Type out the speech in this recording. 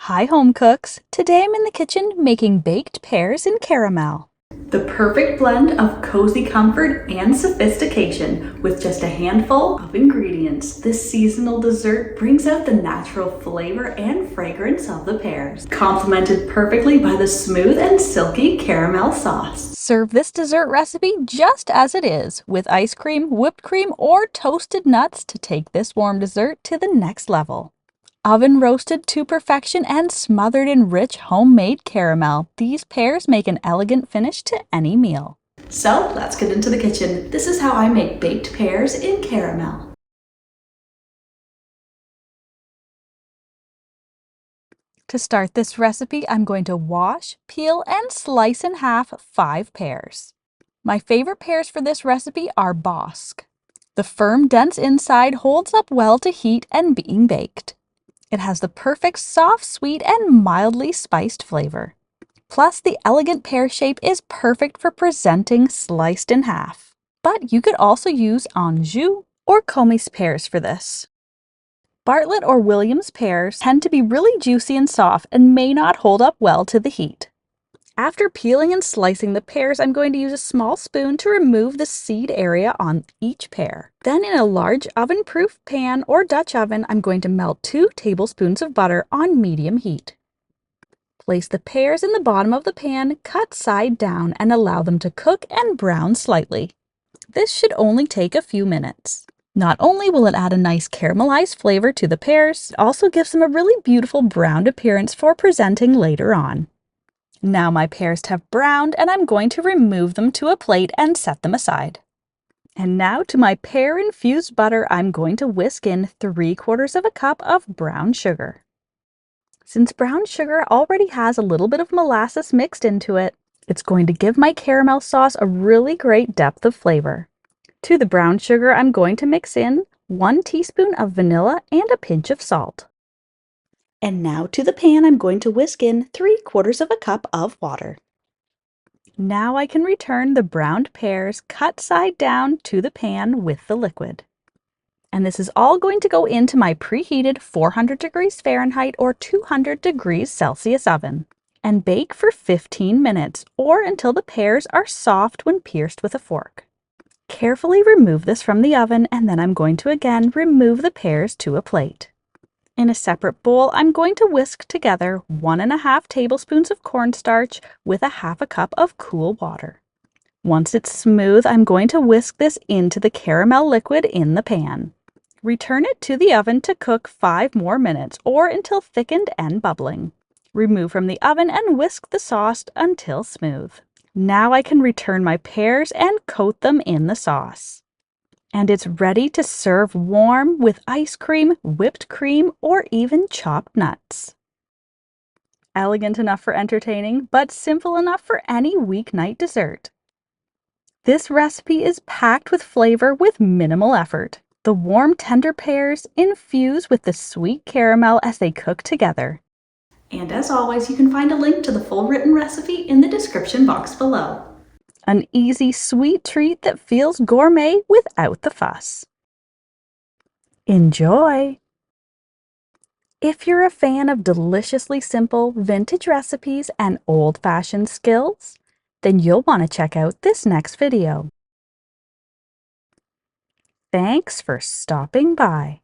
Hi home cooks! Today I'm in the kitchen making baked pears in caramel. The perfect blend of cozy comfort and sophistication with just a handful of ingredients. This seasonal dessert brings out the natural flavor and fragrance of the pears, complemented perfectly by the smooth and silky caramel sauce. Serve this dessert recipe just as it is, with ice cream, whipped cream, or toasted nuts to take this warm dessert to the next level. Oven roasted to perfection and smothered in rich homemade caramel, these pears make an elegant finish to any meal. So let's get into the kitchen. This is how I make baked pears in caramel. To start this recipe, I'm going to wash, peel, and slice in half 5 pears. My favorite pears for this recipe are Bosc. The firm, dense inside holds up well to heat and being baked. It has the perfect soft, sweet, and mildly spiced flavor. Plus, the elegant pear shape is perfect for presenting sliced in half. But you could also use Anjou or Comis pears for this. Bartlett or Williams pears tend to be really juicy and soft and may not hold up well to the heat. After peeling and slicing the pears, I'm going to use a small spoon to remove the seed area on each pear. Then in a large oven-proof pan or Dutch oven, I'm going to melt 2 tablespoons of butter on medium heat. Place the pears in the bottom of the pan, cut side down, and allow them to cook and brown slightly. This should only take a few minutes. Not only will it add a nice caramelized flavor to the pears, it also gives them a really beautiful browned appearance for presenting later on. Now my pears have browned and I'm going to remove them to a plate and set them aside. And now to my pear-infused butter, I'm going to whisk in 3/4 of a cup of brown sugar. Since brown sugar already has a little bit of molasses mixed into it, it's going to give my caramel sauce a really great depth of flavor. To the brown sugar, I'm going to mix in 1 teaspoon of vanilla and a pinch of salt. And now to the pan, I'm going to whisk in 3/4 of a cup of water. Now I can return the browned pears cut side down to the pan with the liquid. And this is all going to go into my preheated 400 degrees Fahrenheit or 200 degrees Celsius oven and bake for 15 minutes or until the pears are soft when pierced with a fork. Carefully remove this from the oven, and then I'm going to again remove the pears to a plate. In a separate bowl, I'm going to whisk together 1½ tablespoons of cornstarch with 1/2 cup of cool water. Once it's smooth, I'm going to whisk this into the caramel liquid in the pan. Return it to the oven to cook 5 more minutes or until thickened and bubbling. Remove from the oven and whisk the sauce until smooth. Now I can return my pears and coat them in the sauce. And it's ready to serve warm with ice cream, whipped cream, or even chopped nuts. Elegant enough for entertaining, but simple enough for any weeknight dessert. This recipe is packed with flavor with minimal effort. The warm, tender pears infuse with the sweet caramel as they cook together. And as always, you can find a link to the full written recipe in the description box below. An easy, sweet treat that feels gourmet without the fuss. Enjoy! If you're a fan of deliciously simple vintage recipes and old-fashioned skills, then you'll want to check out this next video. Thanks for stopping by.